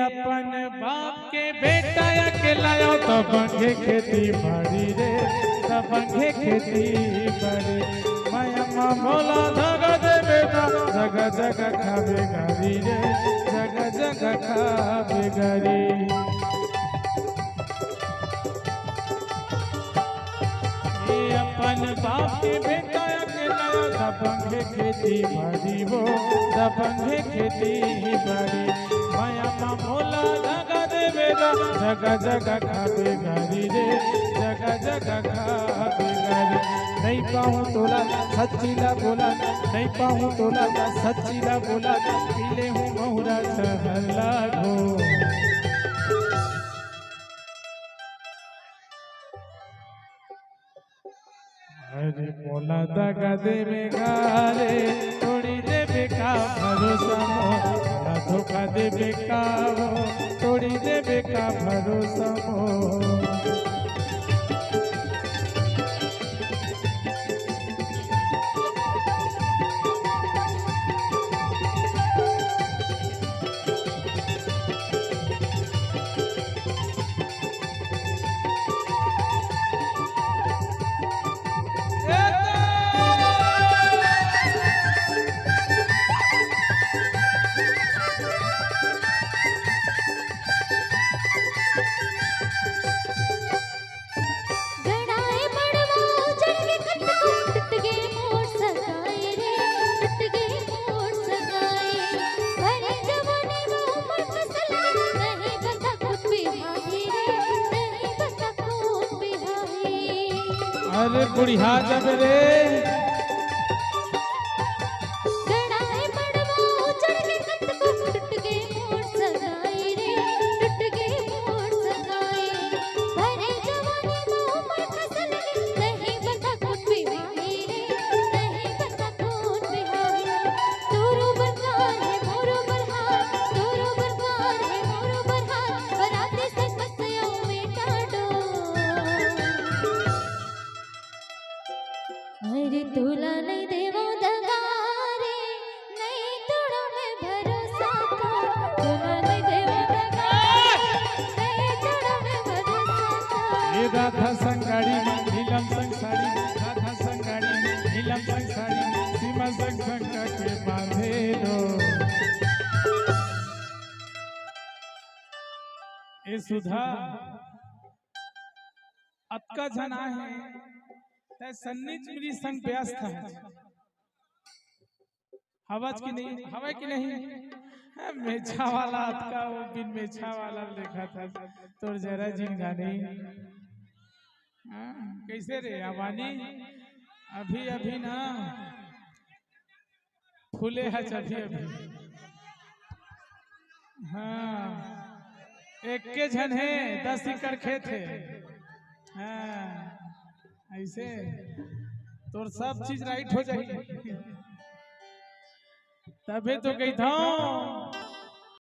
अपन बाप के बेटा अकेला तो बंगे खेती बाड़ी रे, तो बंगे खेती बाड़ी। मैं अम्मा भोला धगा दे बेटा, जगह जगह खावे गारी रे, जगह जगह खावे गारी। अपन बाप के बेटा अकेला दबंगे खेती बाड़ी वो, दबंगे खेती बाड़ी। माया माँ भोला जगह दे बेटा, जगह जगह खावे गारी रे, जगह जगह खावे गारी। नहीं पाऊँ तोला सच्चीला बोला, नहीं पाऊँ तोला सच्चीला बोला, पीले हूँ महुरा शहर लागो। अरे बोला दगा देवे गारे, तोड़ी देवे का भरोसा मोरा, धोखा देवे का वो, तोड़ी देवे का भरोसा मोरा। अरे बुढ़िया जब रे अरे तुला नहीं देवो दगारे, नहीं तोड़ो मैं भरोसा तो, तुला नहीं देवो दगारे, नहीं तोड़ो मैं भरोसा तो। ये राधा संगाड़ी नीलम संग साड़ी, राधा संगाड़ी नीलम संग साड़ी, सीमा संग संग के बांधे दो। ये सुधा अतका जना है तै सन्निच मेरी संग व्यस्त है। हवाज की नहीं, हवा की नहीं, मेछा वाला अतका वो बिन मेछा वाला देखा था तोर जरा जिन गाने। कैसे रे आवानी अभी अभी ना फूले है अभी अभी। हाँ एक के झन है 10 एकड़ खेत है। हाँ ऐसे तोर सब चीज राइट हो जाएगी, तबे तो कहता हूँ